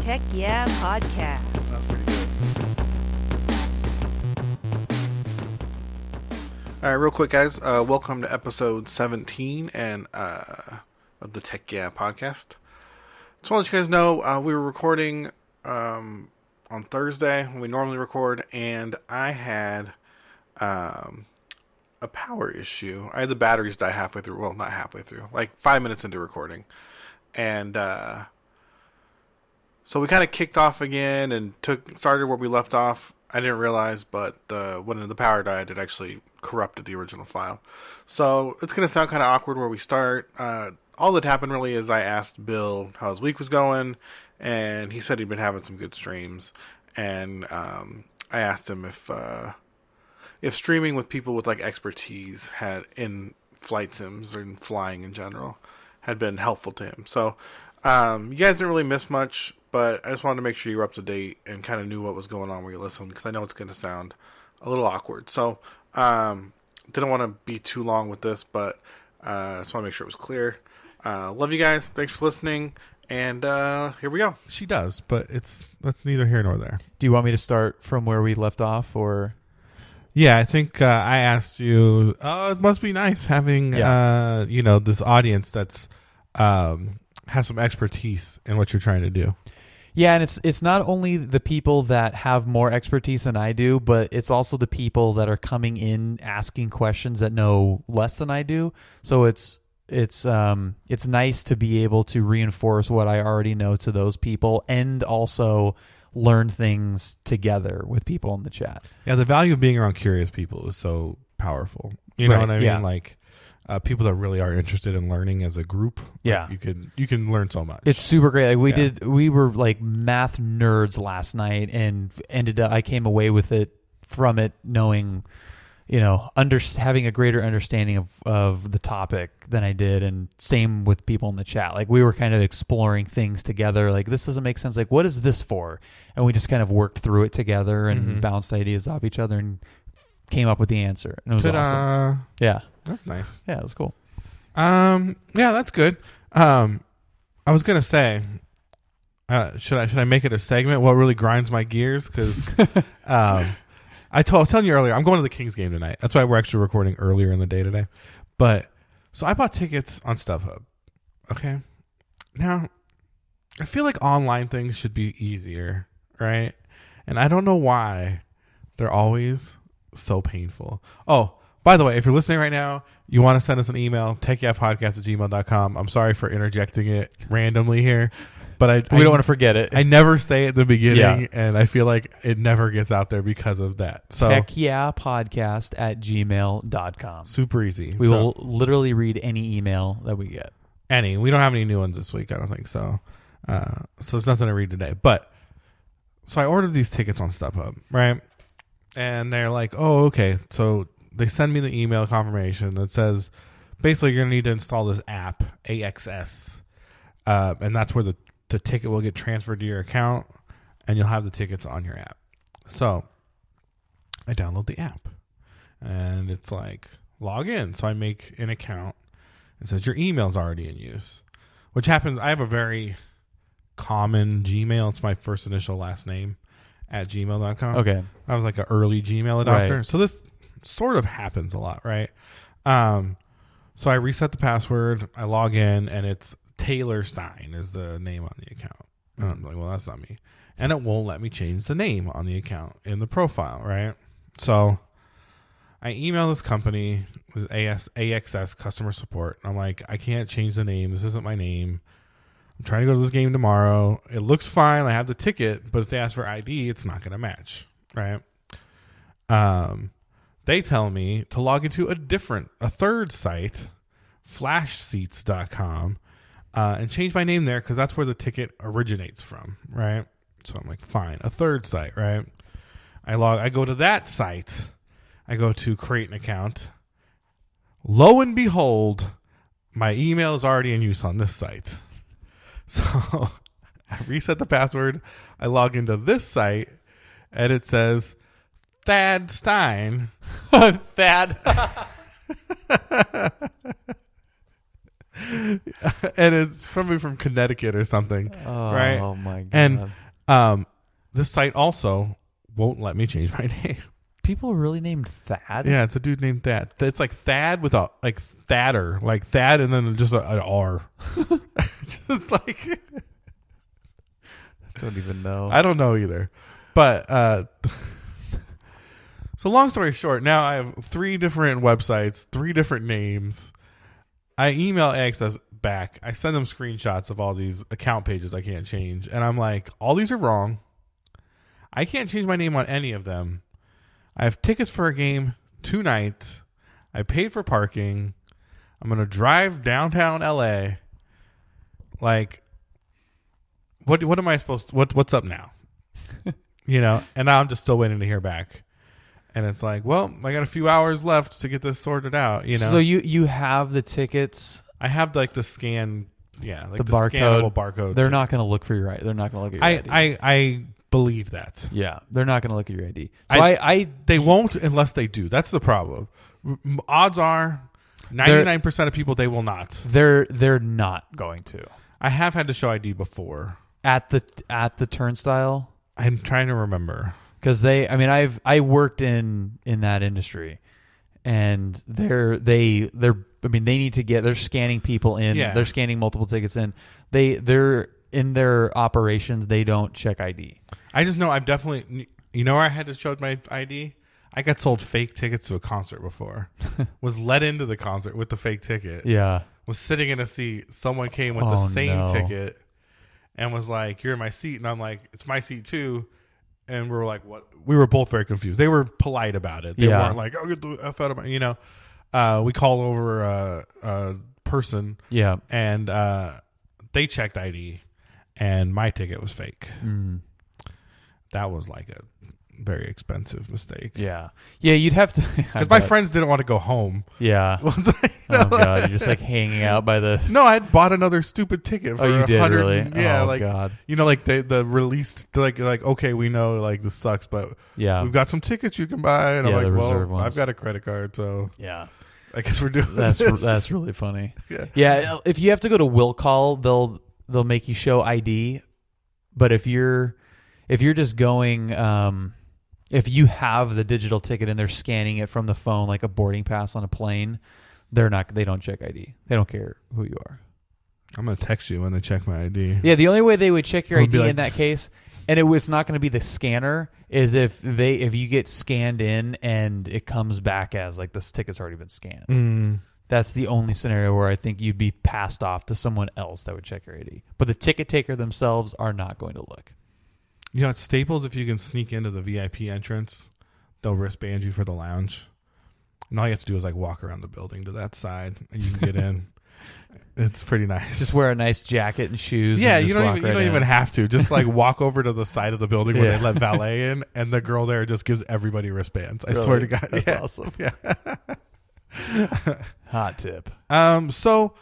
Tech Yeah Podcast. That's pretty good. All right, real quick, guys. Welcome to episode 17 of the Tech Yeah Podcast. Just want to let you guys know we were recording on Thursday when we normally record, and I had a power issue. I had the batteries die halfway through. Well, not halfway through, like 5 minutes into recording. And so we kind of kicked off again and started where we left off. I didn't realize, but when the power died, it actually corrupted the original file. So it's going to sound kind of awkward where we start. All that happened really is I asked Bill how his week was going, and he said he'd been having some good streams. And I asked him if streaming with people with like expertise had in flight sims or in flying in general had been helpful to him. So you guys didn't really miss much, but I just wanted to make sure you were up to date and kind of knew what was going on where you listened, because I know it's going to sound a little awkward. So didn't want to be too long with this, but just want to make sure it was clear. Love you guys. Thanks for listening. And here we go. She does, but that's neither here nor there. Do you want me to start from where we left off, or? Yeah, I think I asked you. It must be nice having this audience that's has some expertise in what you're trying to do. Yeah, and it's not only the people that have more expertise than I do, but it's also the people that are coming in asking questions that know less than I do. So it's nice to be able to reinforce what I already know to those people, and also learn things together with people in the chat. Yeah, the value of being around curious people is so powerful. You know what I mean? Yeah. Like people that really are interested in learning as a group. Yeah, like you can learn so much. It's super great. Like we were like math nerds last night, and I came away with it from it knowing, having a greater understanding of the topic than I did, and same with people in the chat. Like we were kind of exploring things together. Like, this doesn't make sense. Like, what is this for? And we just kind of worked through it together and bounced ideas off each other and came up with the answer. And it was awesome. Yeah. That's nice. Yeah, it was cool. Yeah, that's good. I was gonna say, should I make it a segment? What really grinds my gears? Because I was telling you earlier, I'm going to the Kings game tonight. That's why we're actually recording earlier in the day today. But so I bought tickets on StubHub. Okay, now I feel like online things should be easier, right? And I don't know why they're always so painful. Oh, by the way, if you're listening right now, you want to send us an email, techyapodcast@gmail.com. I'm sorry for interjecting it randomly here, but we don't want to forget it. I never say it at the beginning, and I feel like it never gets out there because of that. So techyapodcast@gmail.com. Super easy. We will literally read any email that we get. We don't have any new ones this week, I don't think so. So there's nothing to read today. But so I ordered these tickets on StubHub, right? And they're like, oh, okay. So they send me the email confirmation that says, basically, you're going to need to install this app, AXS. And that's where the ticket will get transferred to your account, and you'll have the tickets on your app. So I download the app, and it's like, log in. So I make an account. It says your email's already in use, which happens. I have a very common Gmail. It's my first initial last name @gmail.com. Okay. I was like an early Gmail adopter. Right. So this sort of happens a lot, right? So I reset the password, I log in, and it's Taylor Stein is the name on the account. And I'm like, well, that's not me. And it won't let me change the name on the account in the profile, right? So I email this company with AXS customer support. I'm like, I can't change the name. This isn't my name. I'm trying to go to this game tomorrow. It looks fine. I have the ticket, but if they ask for ID, it's not going to match, right? They tell me to log into a third site, flashseats.com, and change my name there because that's where the ticket originates from, right? So I'm like, fine, a third site, right? I go to that site. I go to create an account. Lo and behold, my email is already in use on this site. So I reset the password. I log into this site, and it says Thad Stein. Thad. and it's probably from Connecticut or something, right? Oh my god! And this site also won't let me change my name. People are really named Thad. Yeah, it's a dude named Thad. It's like Thad with a like Thadder, like Thad, and then just an R. Just like I don't even know. I don't know either, but so long story short, now I have 3 different websites, 3 different names. I email Access back. I send them screenshots of all these account pages I can't change, and I'm like, all these are wrong. I can't change my name on any of them. I have tickets for a game tonight. I paid for parking. I'm gonna drive downtown LA. Like, what am I supposed to? What's up now? And now I'm just still waiting to hear back. And it's like, well, I got a few hours left to get this sorted out. So you have the tickets. I have like the scan, like the barcode. Scannable barcode. They're not going to look for your ID. They're not going to look at your ID. I believe that. Yeah, they're not going to look at your ID. So they won't unless they do. That's the problem. Odds are 99% of people they will not. They're not going to. I have had to show ID before at the turnstile. I'm trying to remember because I worked in that industry, and they need to get, they're scanning people in. Yeah. They're scanning multiple tickets in. They're in their operations. They don't check ID. I just know I've definitely, where I had to show my ID? I got sold fake tickets to a concert before. Was let into the concert with the fake ticket. Yeah. Was sitting in a seat. Someone came with the same ticket and was like, "You're in my seat." And I'm like, "It's my seat too." And we were like, "What?" We were both very confused. They were polite about it. They weren't like, "Oh, get the F out of my," we called over a person. Yeah. And they checked ID, and my ticket was fake. Mm. That was like a very expensive mistake. Yeah. Yeah, you'd have to. Because my friends didn't want to go home. Yeah. Oh, God. You're just like hanging out by the. No, I had bought another stupid ticket for you did, really? Yeah. Oh, God. Like the release, like, okay, we know, like, this sucks, but we've got some tickets you can buy. And I'm like, well, I've got a credit card, so. Yeah. I guess we're doing this. That's really funny. Yeah. Yeah. If you have to go to will call, they'll make you show ID. But if you're just going, if you have the digital ticket and they're scanning it from the phone like a boarding pass on a plane, they don't check ID. They don't care who you are. I'm gonna text you when they check my ID. Yeah, the only way they would check your ID like, in that case, and it's not going to be the scanner, is if you get scanned in and it comes back as like this ticket's already been scanned. Mm. That's the only scenario where I think you'd be passed off to someone else that would check your ID. But the ticket taker themselves are not going to look. At Staples, if you can sneak into the VIP entrance, they'll wristband you for the lounge. And all you have to do is like walk around the building to that side, and you can get in. It's pretty nice. Just wear a nice jacket and shoes. Yeah, and you don't even have to. Just like walk over to the side of the building where they let valet in, and the girl there just gives everybody wristbands. I swear to God, that's awesome. Yeah. Hot tip. So,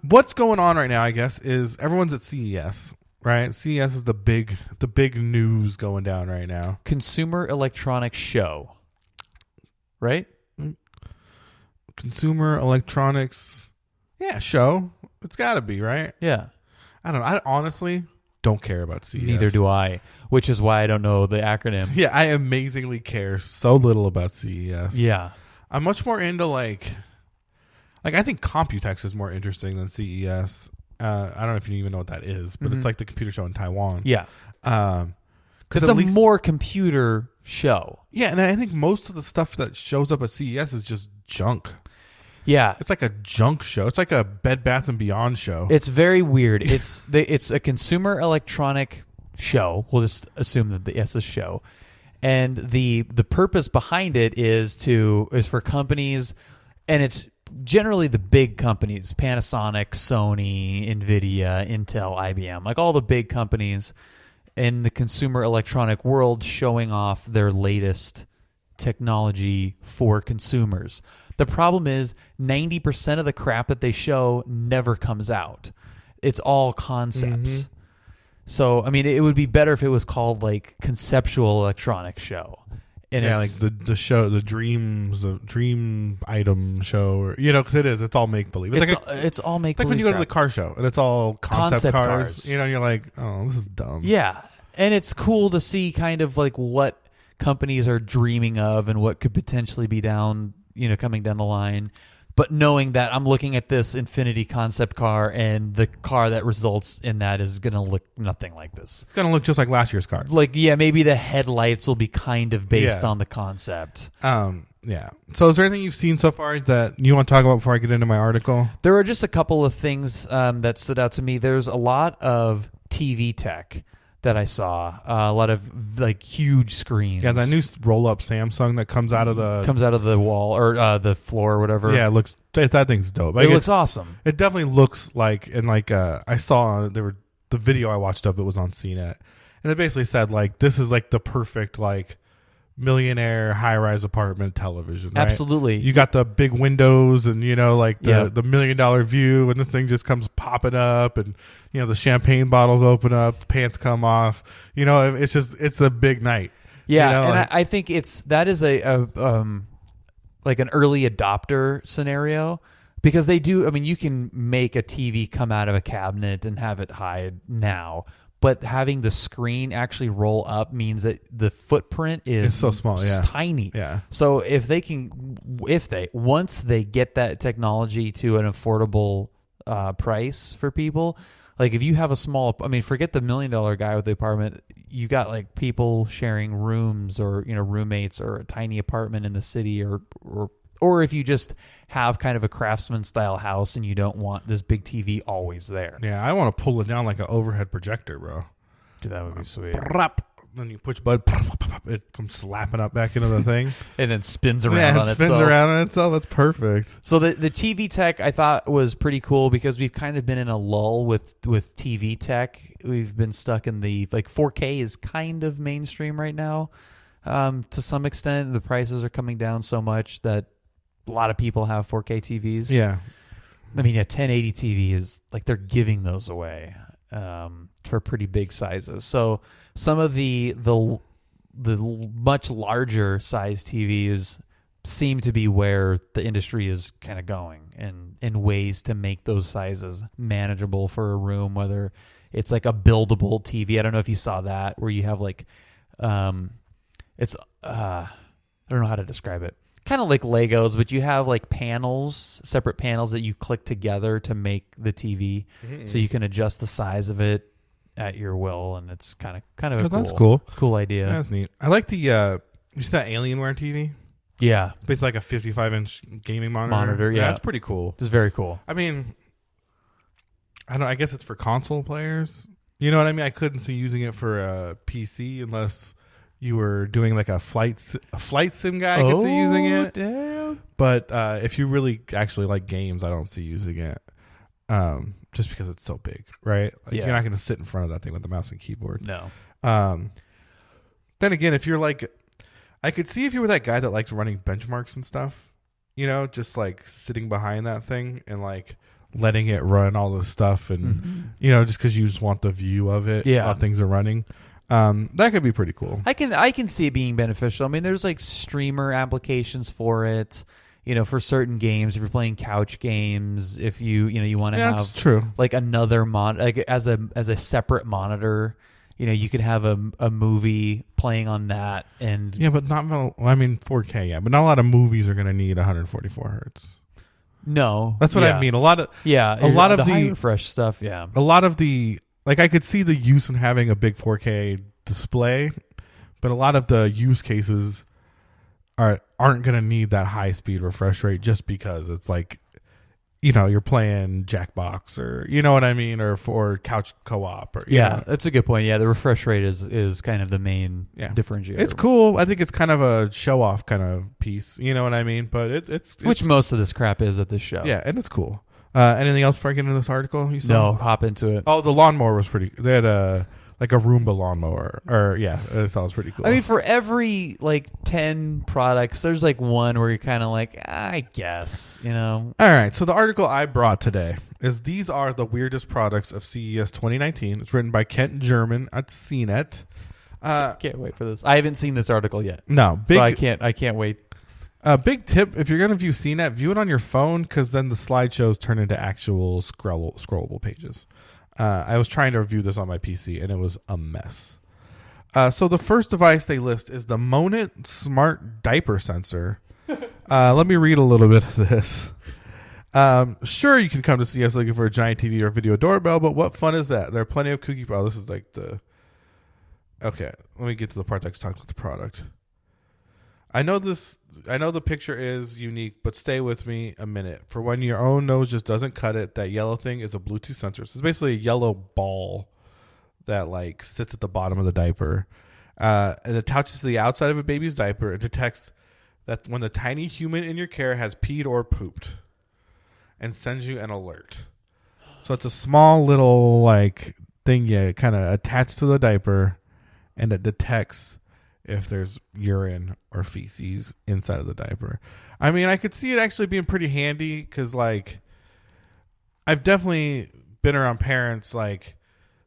what's going on right now? I guess is everyone's at CES. Right, CES is the big news going down right now. Consumer Electronics Show, right? Consumer Electronics, show. It's got to be, right? Yeah. I don't know. I honestly don't care about CES. Neither do I, which is why I don't know the acronym. Yeah, I amazingly care so little about CES. Yeah. I'm much more into like I think Computex is more interesting than CES. I don't know if you even know what that is, but it's like the computer show in Taiwan. Yeah. Because it's a more computer show. Yeah, and I think most of the stuff that shows up at CES is just junk. Yeah. It's like a junk show. It's like a Bed Bath & Beyond show. It's very weird. It's a consumer electronic show. We'll just assume that it's a show. And the purpose behind it is for companies, and it's generally the big companies, Panasonic, Sony, Nvidia, Intel, IBM, like all the big companies in the consumer electronic world showing off their latest technology for consumers. The problem is 90% of the crap that they show never comes out. It's all concepts. Mm-hmm. So, I mean, it would be better if it was called like Conceptual Electronics Show. And yeah, it's, like the show, the dream item show, or because it's all make believe. it's all make like believe. when you go to the car show and it's all concept cars. And you're like, oh, this is dumb. Yeah, and it's cool to see kind of like what companies are dreaming of and what could potentially be coming down the line. But knowing that I'm looking at this Infinity concept car, and the car that results in that is going to look nothing like this. It's going to look just like last year's car. Like, yeah, maybe the headlights will be kind of based Yeah. on the concept. Yeah. So is there anything you've seen so far that you want to talk about before I get into my article? There are just a couple of things that stood out to me. There's a lot of TV tech that I saw. A lot of like huge screens. Yeah, that new roll-up Samsung that comes out of the wall or the floor or whatever. Yeah, that thing's dope. It looks awesome. It definitely looks like, and like I saw the video I watched of it was on CNET, and it basically said like this is like the perfect like millionaire high-rise apartment television. Right? Absolutely. You got the big windows and like the Yep. $1 million view, and this thing just comes popping up, and the champagne bottles open up, pants come off. It's a big night. Yeah, and I think that is a like an early adopter scenario, because they do. I mean, you can make a TV come out of a cabinet and have it hide now, but having the screen actually roll up means that the footprint is It's so small, yeah. tiny. Yeah. So once they get that technology to an affordable price for people, like if you have forget the $1 million guy with the apartment, you got like people sharing rooms or roommates or a tiny apartment in the city, or if you just have kind of a craftsman style house and you don't want this big TV always there. Yeah, I want to pull it down like an overhead projector, bro. Dude, that would be sweet. Then you push button, it comes slapping up back into the thing. And then spins around on itself. Spins around on itself. That's perfect. So the TV tech I thought was pretty cool, because we've kind of been in a lull with TV tech. We've been stuck in the 4K is kind of mainstream right now. To some extent, the prices are coming down so much that a lot of people have 4K TVs. Yeah. I mean, a 1080 TV is like they're giving those away for pretty big sizes. So some of the much larger size TVs seem to be where the industry is kind of going, and in ways to make those sizes manageable for a room, whether it's like a buildable TV. I don't know if you saw that, where you have like it's I don't know how to describe it. Kind of like Legos, but you have like separate panels that you click together to make the TV, so you can adjust the size of it at your will, and it's kind of That's cool. Cool idea. That's neat. I like the you see that Alienware TV? Yeah, It's like a 55-inch gaming monitor. Yeah, that's pretty cool. it's very cool. I mean, I guess it's for console players. You know what I mean? I couldn't see using it for a PC unless you were doing like a flight sim guy. I could see using it. Damn. But if you really actually like games, I don't see using it. Just because it's so big, right? Like, Yeah. You're not going to sit in front of that thing with the mouse and keyboard. No. Then again, if you're like, I could see if you were that guy that likes running benchmarks and stuff, just like sitting behind that thing and like letting it run all the stuff, and just because you just want the view of it, Yeah. how things are running. That could be pretty cool. I can see it being beneficial. I mean, there's like streamer applications for it. For certain games, if you're playing couch games, if you want to That's have true. like another like as a separate monitor, you could have a movie playing on that, and Yeah, but not. 4K. Yeah, but not a lot of movies are going to need 144 hertz. no, That's what I mean. A lot of the the high refresh stuff. Yeah, a lot of the I could see the use in having a big 4K display, but a lot of the use cases aren't going to need that high speed refresh rate, just because it's like, you're playing Jackbox, or you know what I mean, or for couch co-op, or that's a good point. Yeah, the refresh rate is kind of the main differentiator. It's cool. I think it's kind of a show off kind of piece. You know what I mean? But it's which most of this crap is at this show. Yeah, and it's cool. Anything else before I get into this article? You saw? No, hop into it. Oh, the lawnmower was pretty. They had a Roomba lawnmower, or it sounds pretty cool. I mean, for every 10 products, there's one where you're kind of like, I guess, All right, so the article I brought today is these are the weirdest products of CES 2019. It's written by Kent German at CNET. Can't wait for this. I haven't seen this article yet. No, So I can't wait. Big tip: if you're gonna view CNET, view it on your phone because then the slideshows turn into actual scrollable pages. I was trying to review this on my PC and it was a mess. So the first device they list is the Monit Smart Diaper Sensor. Let me read a little bit of this. Sure, you can come to see us looking for a giant TV or video doorbell, but what fun is that? There are plenty of kooky. Oh, this is like the. Okay, let me get to the part that talks about the product. I know the picture is unique, but stay with me a minute. For when your own nose just doesn't cut it, that yellow thing is a Bluetooth sensor. So it's basically a yellow ball that like sits at the bottom of the diaper. It attaches to the outside of a baby's diaper. It detects that when the tiny human in your care has peed or pooped and sends you an alert. So it's a small little like thing you kind of attach to the diaper, and it detects if there's urine or feces inside of the diaper. I mean, I could see it actually being pretty handy because like I've definitely been around parents like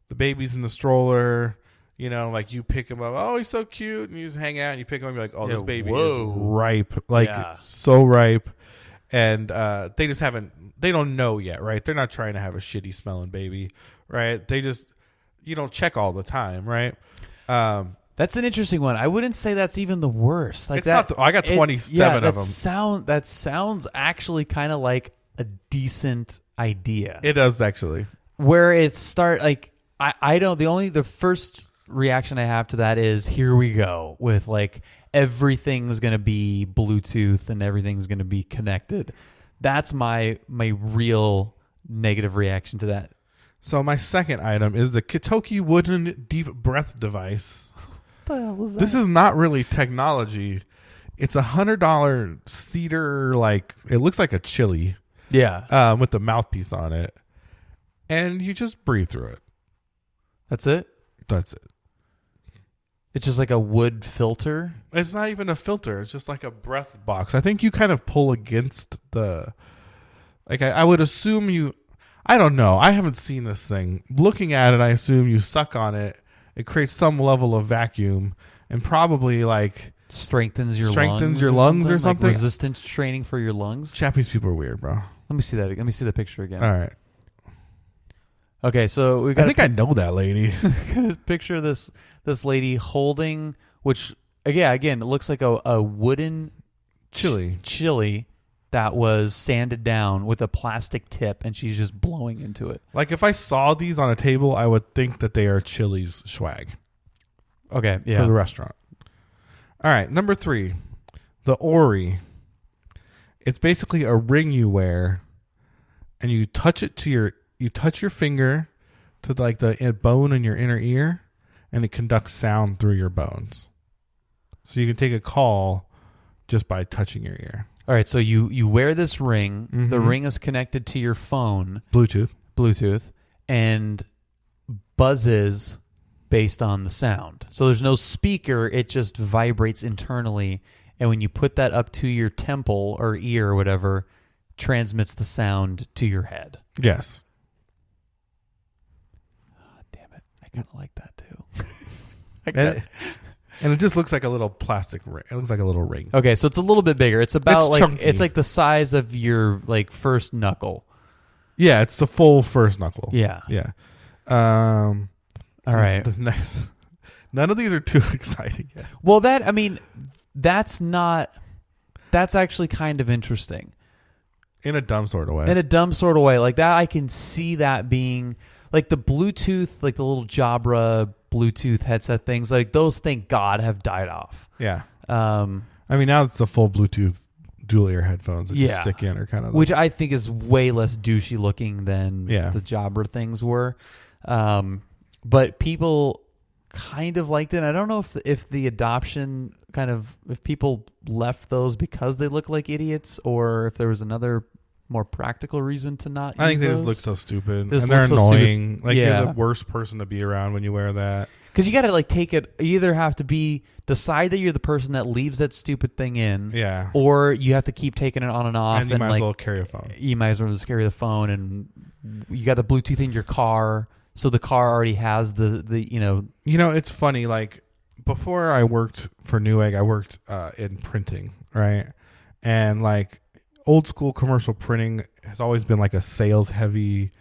the baby's in the stroller, you know, like you pick him up, oh, he's so cute, and you just hang out and you pick him up and you're like, oh, this baby is ripe, like so ripe. And they just they don't know yet, right? They're not trying to have a shitty smelling baby, right? They just, you don't check all the time, right? That's an interesting one. I wouldn't say that's even the worst. Like it's not. I got 27 of them. That sounds actually kind of like a decent idea. It does actually. Where it I don't. The first reaction I have to that is here we go with like everything's going to be Bluetooth and everything's going to be connected. That's my real negative reaction to that. So my second item is the Kitoki wooden deep breath device. What the hell is that? This is not really technology. It's $100 cedar, like it looks like a chili. Yeah. With the mouthpiece on it. And you just breathe through it. That's it? That's it. It's just like a wood filter? It's not even a filter. It's just like a breath box. I think you kind of pull against the... Like I would assume you... I don't know. I haven't seen this thing. Looking at it, I assume you suck on it. It creates some level of vacuum and probably like... Strengthens your lungs or something. Like resistance training for your lungs? Japanese people are weird, bro. Let me see that. Let me see the picture again. All right. Okay, so we got. I think I know that lady. This picture of this lady holding, which again, it looks like a wooden chili that was sanded down with a plastic tip, and she's just blowing into it. Like if I saw these on a table, I would think that they are Chili's swag. Okay, yeah, for the restaurant. All right, number 3, the Ori. It's basically a ring you wear, and you touch your finger to like the bone in your inner ear, and it conducts sound through your bones. So you can take a call just by touching your ear. All right, so you wear this ring. Mm-hmm. The ring is connected to your phone, Bluetooth, and buzzes based on the sound. So there's no speaker, it just vibrates internally, and when you put that up to your temple or ear or whatever, transmits the sound to your head. Yes. Oh, damn it. I kind of like that too. And it just looks like a little plastic ring. It looks like a little ring. Okay, so it's a little bit bigger. It's about chunky. It's like the size of your like first knuckle. Yeah, it's the full first knuckle. Yeah. Yeah. All right. None of these are too exciting yet. Well, that's actually kind of interesting. In a dumb sort of way. Like that, I can see that being like the Bluetooth, like the little Jabra Bluetooth headset things, like those, thank God, have died off. Yeah. I mean, now it's the full Bluetooth dual ear headphones that just stick in, or kind of, which I think is way less douchey looking than the Jabra things were. But people kind of liked it. I don't know if the adoption if people left those because they look like idiots, or if there was another more practical reason to not. I think they those. just look so stupid, and they're annoying. Like you're the worst person to be around when you wear that. Because you got to like take it. You either have to decide that you're the person that leaves that stupid thing in, or you have to keep taking it on and off. And you might as well carry a phone. You might as well just carry the phone, and you got the Bluetooth in your car. So the car already has the. You know, it's funny. Like before I worked for Newegg, I worked in printing, right? And like old school commercial printing has always been like a sales heavy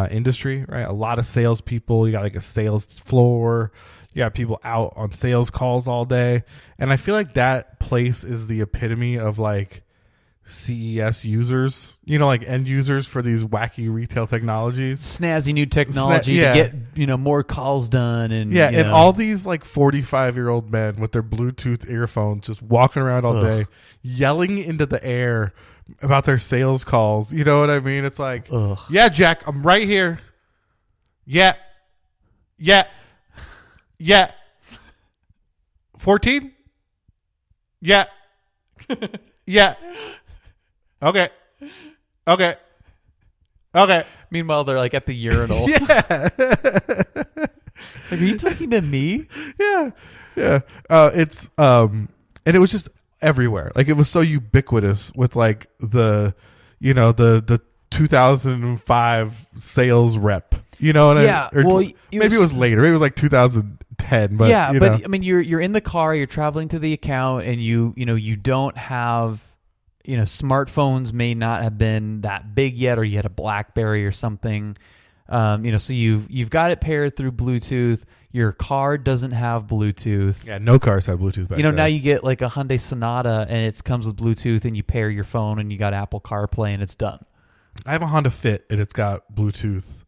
industry, right? A lot of salespeople. You got like a sales floor. You got people out on sales calls all day, and I feel like that place is the epitome of like CES users, like end users for these wacky retail technologies. Snazzy new technology to get, more calls done. And and all these like 45-year-old men with their Bluetooth earphones just walking around all day, yelling into the air about their sales calls. You know what I mean? It's like, yeah, Jack, I'm right here. Yeah. 14? Yeah. Yeah. Okay. Meanwhile, they're like at the urinal. Yeah. Like, are you talking to me? Yeah. It's and it was just everywhere. Like, it was so ubiquitous with like the 2005 sales rep. You know what Yeah. I mean? Well, maybe it was later. Maybe it was like 2010. But yeah, but I mean, you're in the car, you're traveling to the account, and you don't have. Smartphones may not have been that big yet, or you had a BlackBerry or something. So you've got it paired through Bluetooth. Your car doesn't have Bluetooth. Yeah, no cars have Bluetooth back then. Now you get like a Hyundai Sonata, and it comes with Bluetooth, and you pair your phone, and you got Apple CarPlay, and it's done. I have a Honda Fit, and it's got Bluetooth,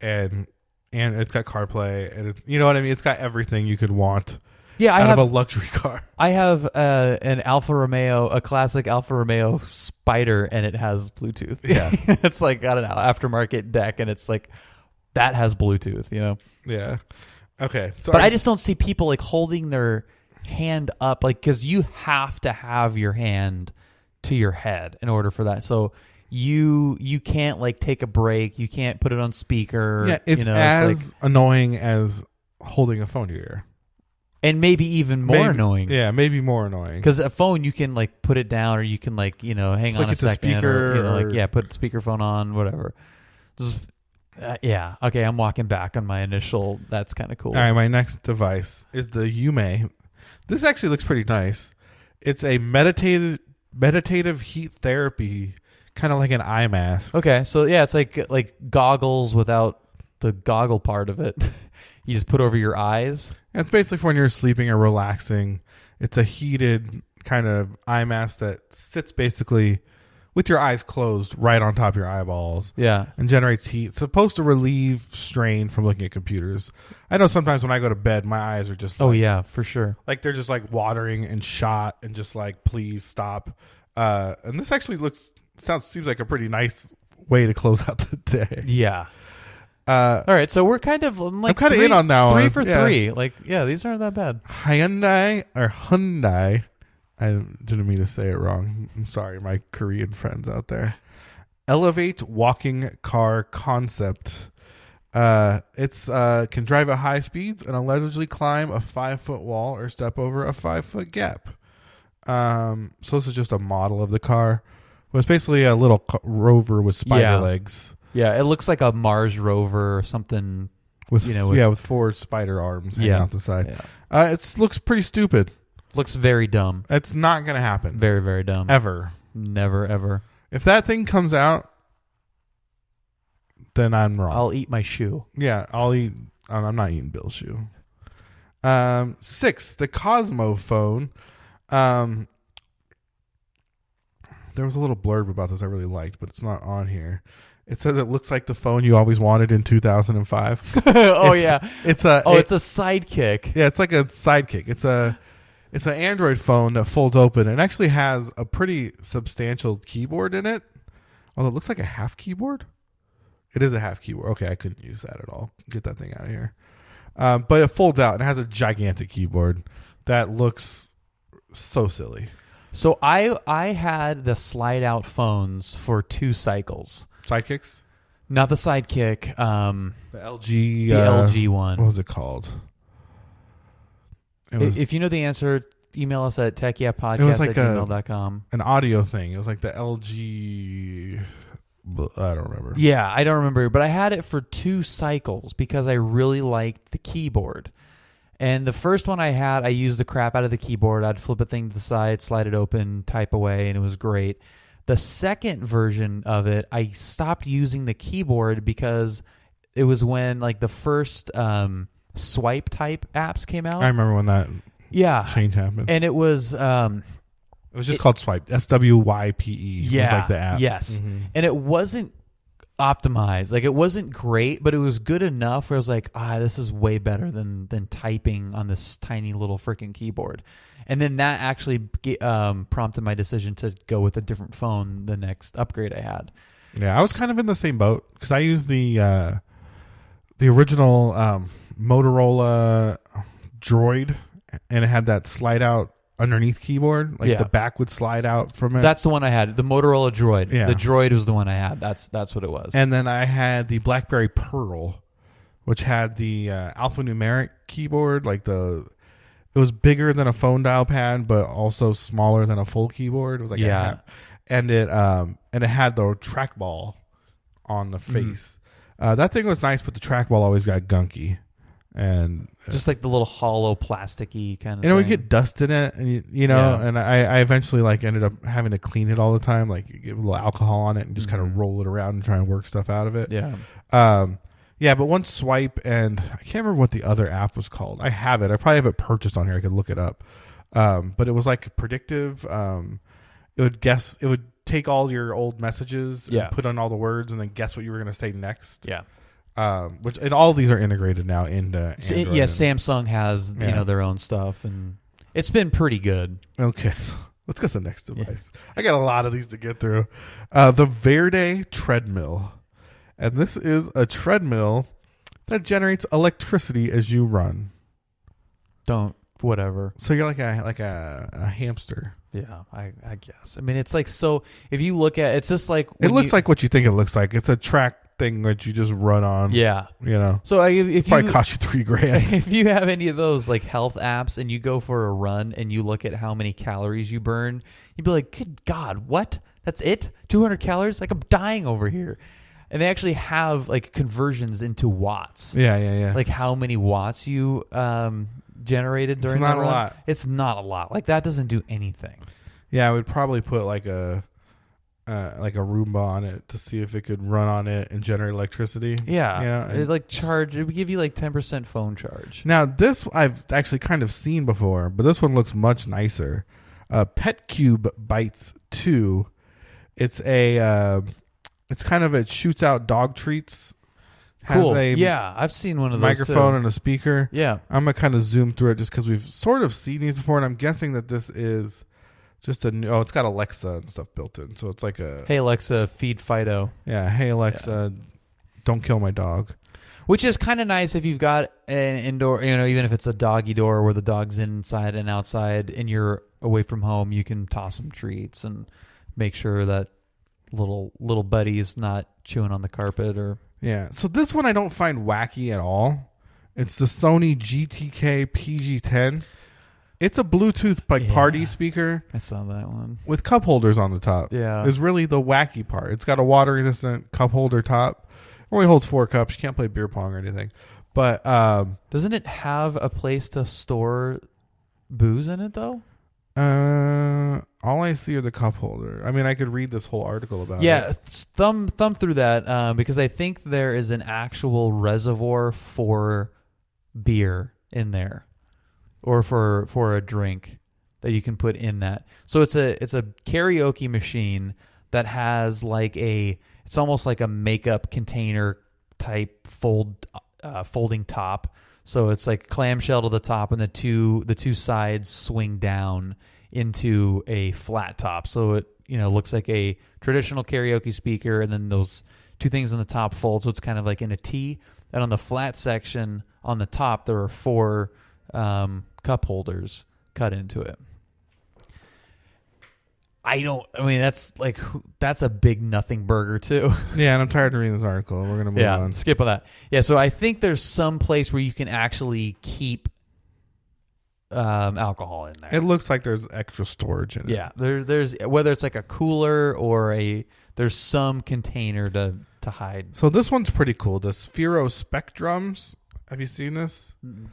and it's got CarPlay, and you know what I mean. It's got everything you could want. Yeah, I have a luxury car. I have an Alfa Romeo, a classic Alfa Romeo Spider, and it has Bluetooth. Yeah. It's like got an aftermarket deck, and it's like that has Bluetooth. Yeah. Okay. So but I just don't see people like holding their hand up, like, because you have to have your hand to your head in order for that. So you can't like take a break. You can't put it on speaker. Yeah, it's as annoying as holding a phone to your ear. And maybe even more annoying. Yeah, maybe more annoying. Because a phone, you can like put it down, or you can like hang on a second, speaker, put speakerphone on, whatever. Yeah. Okay, I'm walking back on my initial. That's kind of cool. All right, my next device is the Yume. This actually looks pretty nice. It's a meditative heat therapy, kind of like an eye mask. Okay, so yeah, it's like goggles without the goggle part of it. You just put over your eyes. And it's basically for when you're sleeping or relaxing. It's a heated kind of eye mask that sits basically with your eyes closed right on top of your eyeballs. Yeah. And generates heat. It's supposed to relieve strain from looking at computers. I know sometimes when I go to bed, my eyes are just oh yeah, for sure. Like they're just like watering and shot and just like, please stop. And this actually seems like a pretty nice way to close out the day. Yeah. All right, so we're kind of like I'm kind of in on that one. 3 for 3. Like, yeah, these aren't that bad. Hyundai. I didn't mean to say it wrong. I'm sorry, my Korean friends out there. Elevate walking car concept. It's can drive at high speeds and allegedly climb a 5-foot wall or step over a 5-foot gap. So this is just a model of the car. But it's basically a little rover with spider legs. Yeah, it looks like a Mars rover or something with 4 spider arms hanging out the side. Yeah. It looks pretty stupid. Looks very dumb. It's not going to happen. Very, very dumb. Ever. Never, ever. If that thing comes out, then I'm wrong. I'll eat my shoe. Yeah, I'll eat. I'm not eating Bill's shoe. 6, the Cosmo phone. There was a little blurb about this I really liked, but it's not on here. It says it looks like the phone you always wanted in 2005. It's a sidekick. Yeah, it's like a sidekick. It's an Android phone that folds open and actually has a pretty substantial keyboard in it. Although it looks like a half keyboard. It is a half keyboard. Okay, I couldn't use that at all. Get that thing out of here. But it folds out and it has a gigantic keyboard that looks so silly. So I had the slide out phones for 2 cycles. Sidekicks? Not the Sidekick. The LG. The LG one. What was it called? If you know the answer, email us at techyeahpodcast@gmail.com. An audio thing. It was like the LG. I don't remember. Yeah, I don't remember. But I had it for 2 cycles because I really liked the keyboard. And the first one I had, I used the crap out of the keyboard. I'd flip a thing to the side, slide it open, type away, and it was great. The second version of it, I stopped using the keyboard because it was when like the first swipe type apps came out. I remember when that Yeah. change happened. And it was It was just called Swipe. SWYPE. Yeah. was like the app. Yes. Mm-hmm. And it wasn't optimized. Like, it wasn't great, but it was good enough where I was like, this is way better than typing on this tiny little freaking keyboard. And then that actually prompted my decision to go with a different phone the next upgrade I had. Yeah, I was kind of in the same boat because I used the original Motorola Droid, and it had that slide out underneath keyboard, like the back would slide out from it. That's the one I had, the Motorola Droid. Yeah. The Droid was the one I had. That's what it was. And then I had the BlackBerry Pearl, which had the alphanumeric keyboard, like it was bigger than a phone dial pad, but also smaller than a full keyboard. It was like a half, and it had the trackball on the face. That thing was nice, but the trackball always got gunky. And just like the little hollow plasticky kind of thing. We get dust in it, and and I eventually like ended up having to clean it all the time, like give a little alcohol on it and just kind of roll it around and try and work stuff out of it. But one Swipe, and I can't remember what the other app was called. I have it. I probably have it purchased on here. I could look it up. But it was like predictive. It would take all your old messages and put on all the words and then guess what you were going to say next. Yeah. And all of these are integrated now into Android. Yeah, Samsung has their own stuff, and it's been pretty good. Okay, so let's go to the next device. I got a lot of these to get through. The Verde treadmill, and this is a treadmill that generates electricity as you run. Whatever. So you're like a hamster. Yeah, I guess. I mean, it's like, so if you look at, it's just like it looks like what you think it looks like. It's a track thing that you just run on. Yeah. So if probably cost you $3,000. If you have any of those like health apps and you go for a run and you look at how many calories you burn, you'd be like, good God, what? That's it? 200 calories? Like, I'm dying over here. And they actually have like conversions into watts. Yeah. Like how many watts you generated during that run. It's not a lot. It's not a lot. Like, that doesn't do anything. Yeah, I would probably put like a Roomba on it to see if it could run on it and generate electricity. Yeah. It would give you like 10% phone charge. Now, this I've actually kind of seen before, but this one looks much nicer. Pet Cube Bites 2. It's it shoots out dog treats. Cool. I've seen one of those microphone too. and a speaker. Yeah. I'm going to kind of zoom through it just because we've sort of seen these before, and I'm guessing that this is just it's got Alexa and stuff built in. So it's like Hey, Alexa, feed Fido. Yeah, hey, Alexa, don't kill my dog. Which is kind of nice if you've got an indoor, even if it's a doggy door where the dog's inside and outside and you're away from home, you can toss some treats and make sure that little buddy's not chewing on the carpet or... Yeah, so this one I don't find wacky at all. It's the Sony GTK PG10. It's a Bluetooth party speaker. I saw that one. With cup holders on the top. Yeah. Is really the wacky part. It's got a water-resistant cup holder top. It only holds 4 cups. You can't play beer pong or anything. But doesn't it have a place to store booze in it, though? All I see are the cup holder. I mean, I could read this whole article about it. Yeah, thumb through that because I think there is an actual reservoir for beer in there, or for a drink that you can put in that. So it's a karaoke machine that has it's almost like a makeup container type folding top. So it's like clamshell to the top, and the two sides swing down into a flat top. So it looks like a traditional karaoke speaker, and then those two things on the top fold. So it's kind of like in a T. And on the flat section on the top, there are 4 cup holders cut into it. That's a big nothing burger too. Yeah, and I'm tired of reading this article. We're gonna move on. Skip on that. Yeah, so I think there's some place where you can actually keep alcohol in there. It looks like there's extra storage in it. Yeah, there's whether it's like a cooler or there's some container to hide. So this one's pretty cool. The Sphero Spectrums. Have you seen this? Mm-mm.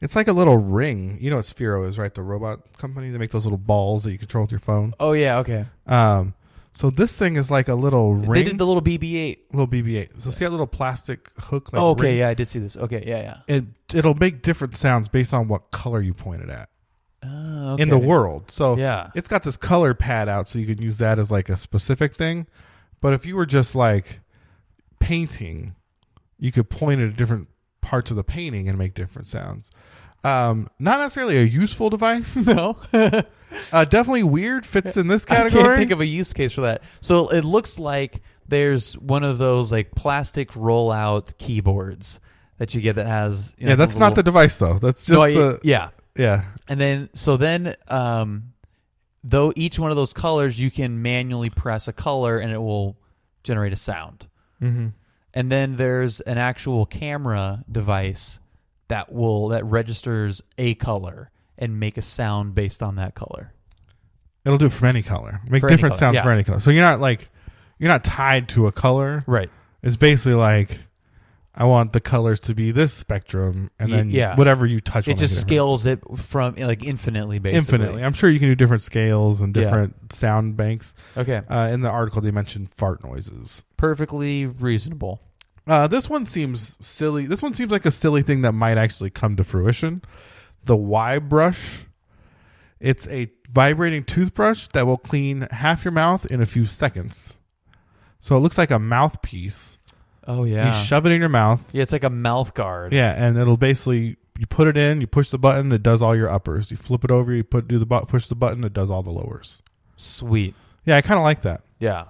It's like a little ring. You know what Sphero is, right? The robot company. They make those little balls that you control with your phone. Oh yeah, okay. So this thing is like a little ring. They did the little BB-8. Little BB-8. So see that little plastic hook? Like okay, ring? yeah, I did see this. Okay, yeah. It'll make different sounds based on what color you point it at. Okay. In the world. So yeah. it's got this color pad out so you can use that as like a specific thing. But if you were just like painting, you could point it at different parts of the painting and make different sounds. Not necessarily a useful device. No. Definitely weird. Fits in this category. I can't think of a use case for that. So it looks like there's one of those like plastic rollout keyboards that you get that has. You know, that's not the device though. That's just yeah. Yeah. And then, though each one of those colors, you can manually press a color and it will generate a sound. Mm-hmm. And then there's an actual camera device that registers a color and make a sound based on that color. It'll do it from any color. Make For different any color, sounds for any color. So you're not tied to a color. Right. It's basically like, I want the colors to be this spectrum, and then whatever you touch, it just scales it from like infinitely, basically. Infinitely. I'm sure you can do different scales and different sound banks. Okay. In the article, they mentioned fart noises. Perfectly reasonable. This one seems silly. This one seems like a silly thing that might actually come to fruition. The Y brush. It's a vibrating toothbrush that will clean half your mouth in a few seconds. So it looks like a mouthpiece. Oh, yeah. You shove it in your mouth. Yeah, it's like a mouth guard. Yeah, and it'll basically, you put it in, you push the button, it does all your uppers. You flip it over, push the button, it does all the lowers. Sweet. Yeah, I kind of like that. Yeah.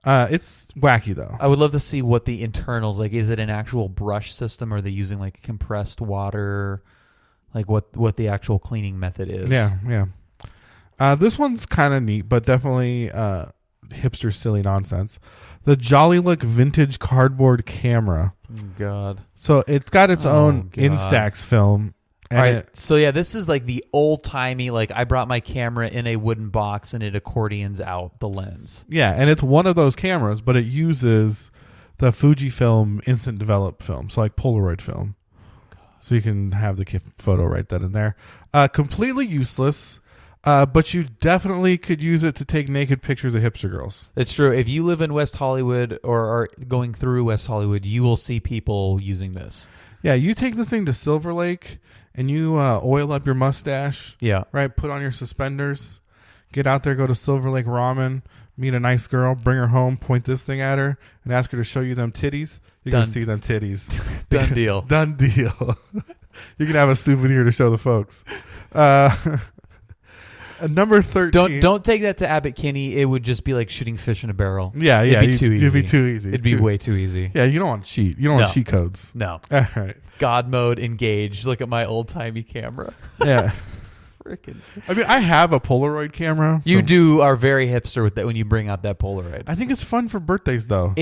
It's wacky, though. I would love to see what the internals, like, is it an actual brush system? Or are they using, like, compressed water? Like, what the actual cleaning method is? Yeah. This one's kind of neat, but definitely hipster silly nonsense. The Jolly Look vintage cardboard camera. God. So it's got its own Instax film. All right. So yeah, this is like the old timey, like I brought my camera in a wooden box and it accordions out the lens. Yeah, and it's one of those cameras, but it uses the Fujifilm instant develop film, so like Polaroid film. So you can have the photo right then and there. Completely useless. But you definitely could use it to take naked pictures of hipster girls. It's true. If you live in West Hollywood or are going through West Hollywood, you will see people using this. Yeah, you take this thing to Silver Lake and you oil up your mustache. Yeah. Right? Put on your suspenders. Get out there, go to Silver Lake Ramen, meet a nice girl, bring her home, point this thing at her, and ask her to show you them titties. You're going to see them titties. Done deal. Done deal. You can have a souvenir to show the folks. Number 13. Don't take that to Abbott Kinney. It would just be like shooting fish in a barrel. Yeah. It'd be too easy. It'd be too easy. It'd be way too easy. Yeah, you don't want to cheat. You don't want cheat codes. No. All right. God mode engaged. Look at my old timey camera. Yeah. Freaking. I mean, I have a Polaroid camera. You are very hipster with that when you bring out that Polaroid. I think it's fun for birthdays, though.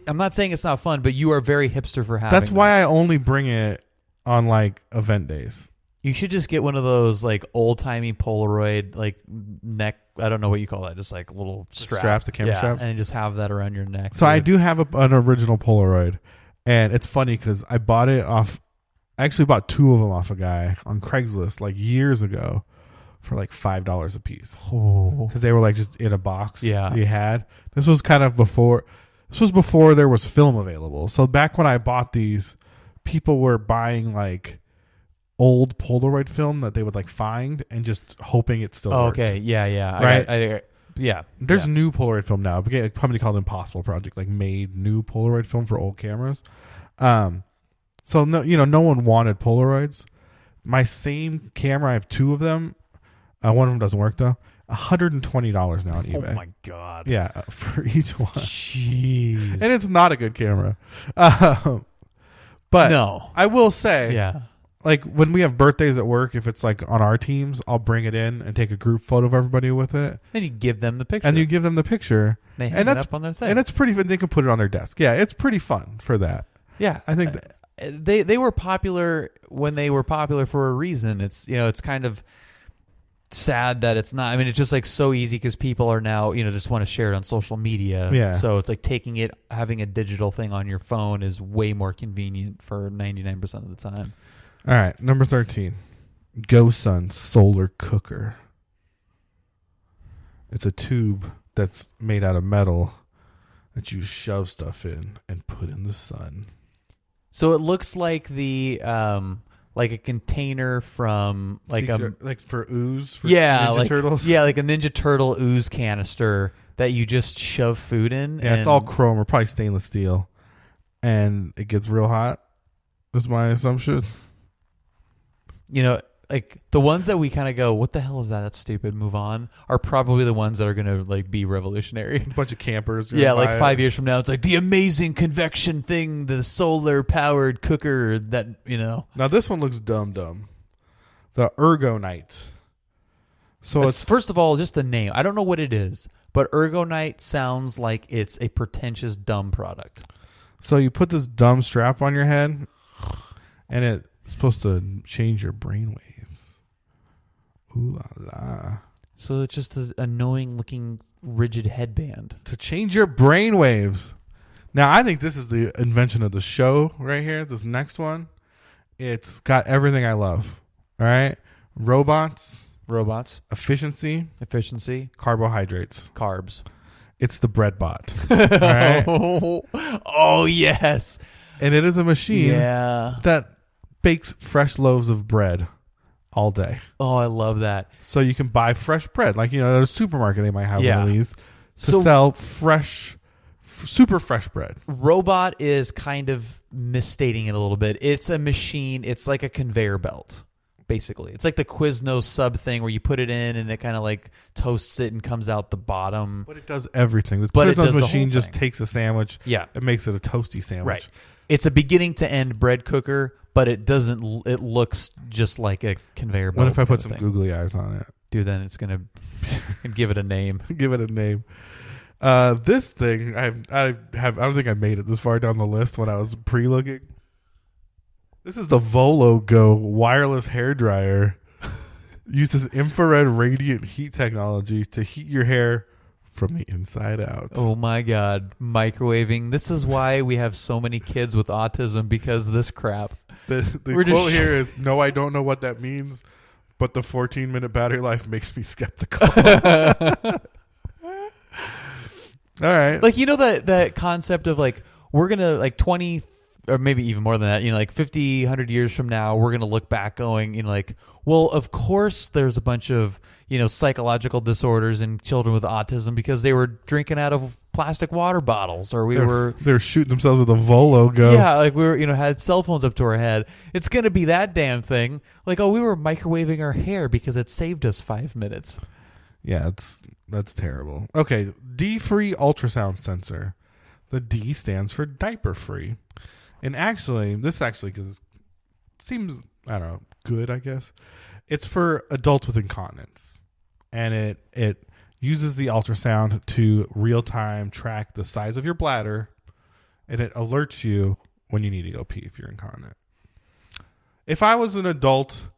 I'm not saying it's not fun, but you are very hipster for having. That's why I only bring it on like event days. You should just get one of those like old timey Polaroid like neck. I don't know what you call that. Just like little straps, the camera straps, and just have that around your neck. So I do have an original Polaroid, and it's funny because I bought it off. I actually bought two of them off a guy on Craigslist like years ago for like $5 a piece because they were like just in a box. Yeah, he had. This was kind of before. This was before there was film available. So back when I bought these, people were buying like old Polaroid film that they would like find and just hoping it still worked. Okay, yeah. Right? Yeah. There's new Polaroid film now. A company called Impossible Project like made new Polaroid film for old cameras. So no one wanted Polaroids. My same camera, I have two of them. One of them doesn't work though. $120 now on eBay. Oh my god. Yeah, for each one. Jeez. And it's not a good camera. But no, I will say, yeah. Like when we have birthdays at work, if it's like on our teams, I'll bring it in and take a group photo of everybody with it. Then you give them the picture. And you give them the picture. They hang it up on their thing. And it's pretty fun. They can put it on their desk. Yeah, it's pretty fun for that. Yeah. I think they were popular when they were popular for a reason. It's it's kind of sad that it's not. I mean, it's just like so easy because people are now just want to share it on social media. Yeah. So it's like having a digital thing on your phone is way more convenient for 99% of the time. All right, number 13. GoSun Solar Cooker. It's a tube that's made out of metal that you shove stuff in and put in the sun. So it looks like the like a container from like like for ooze for yeah, Ninja like Turtles. yeah, like a Ninja Turtle ooze canister that you just shove food in. Yeah, it's all chrome or probably stainless steel, and it gets real hot. Is my assumption. You know, like the ones that we kind of go, what the hell is that? That's stupid. Move on. Are probably the ones that are going to like be revolutionary. A bunch of campers. Yeah, like 5 years from now, it's like the amazing convection thing, the solar powered cooker that, you know. Now this one looks dumb. The Ergonite. So it's first of all, just the name. I don't know what it is, but Ergonite sounds like it's a pretentious dumb product. So you put this dumb strap on your head, and it's supposed to change your brainwaves. Ooh la la. So it's just an annoying looking rigid headband. To change your brainwaves. Now, I think this is the invention of the show right here. This next one. It's got everything I love. All right? Robots. Efficiency. Carbohydrates. Carbs. It's the bread bot. All right? Oh, yes. And it is a machine that bakes fresh loaves of bread all day. Oh, I love that. So you can buy fresh bread. Like, you know, at a supermarket, they might have one of these to sell fresh, super fresh bread. Robot is kind of misstating it a little bit. It's a machine. It's like a conveyor belt, basically. It's like the Quiznos sub thing where you put it in and it kind of like toasts it and comes out the bottom. But it does everything. The But it Quiznos does the machine whole just thing. takes a sandwich Yeah. and makes it a toasty sandwich. Right. It's a beginning to end bread cooker, but it doesn't. It looks just like a conveyor belt. What if I put kind some of thing. googly eyes on it? Dude, then it's gonna give it a name. Give it a name. This thing, I don't think I made it this far down the list when I was pre-looking. This is the Volo Go wireless hair dryer. Uses infrared radiant heat technology to heat your hair from the inside out. Oh my God, microwaving. This is why we have so many kids with autism, because of this crap. The quote here is, "No, I don't know what that means, but the 14-minute battery life makes me skeptical." All right. Like, you know, that concept of like, we're going to like 20 or maybe even more than that, you know, like 50, 100 years from now, we're going to look back going, you know, like, well, of course there's a bunch of, you know, psychological disorders in children with autism because they were drinking out of plastic water bottles, or they were shooting themselves with a Volo Go. Yeah, like we were, you know, had cell phones up to our head. It's going to be that damn thing. Like, oh, we were microwaving our hair because it saved us 5 minutes. Yeah, that's terrible. Okay, D-free ultrasound sensor. The D stands for diaper free. And actually, because it seems, I don't know, good, I guess. It's for adults with incontinence. And it uses the ultrasound to real-time track the size of your bladder, and it alerts you when you need to go pee if you're incontinent. If I was an adult,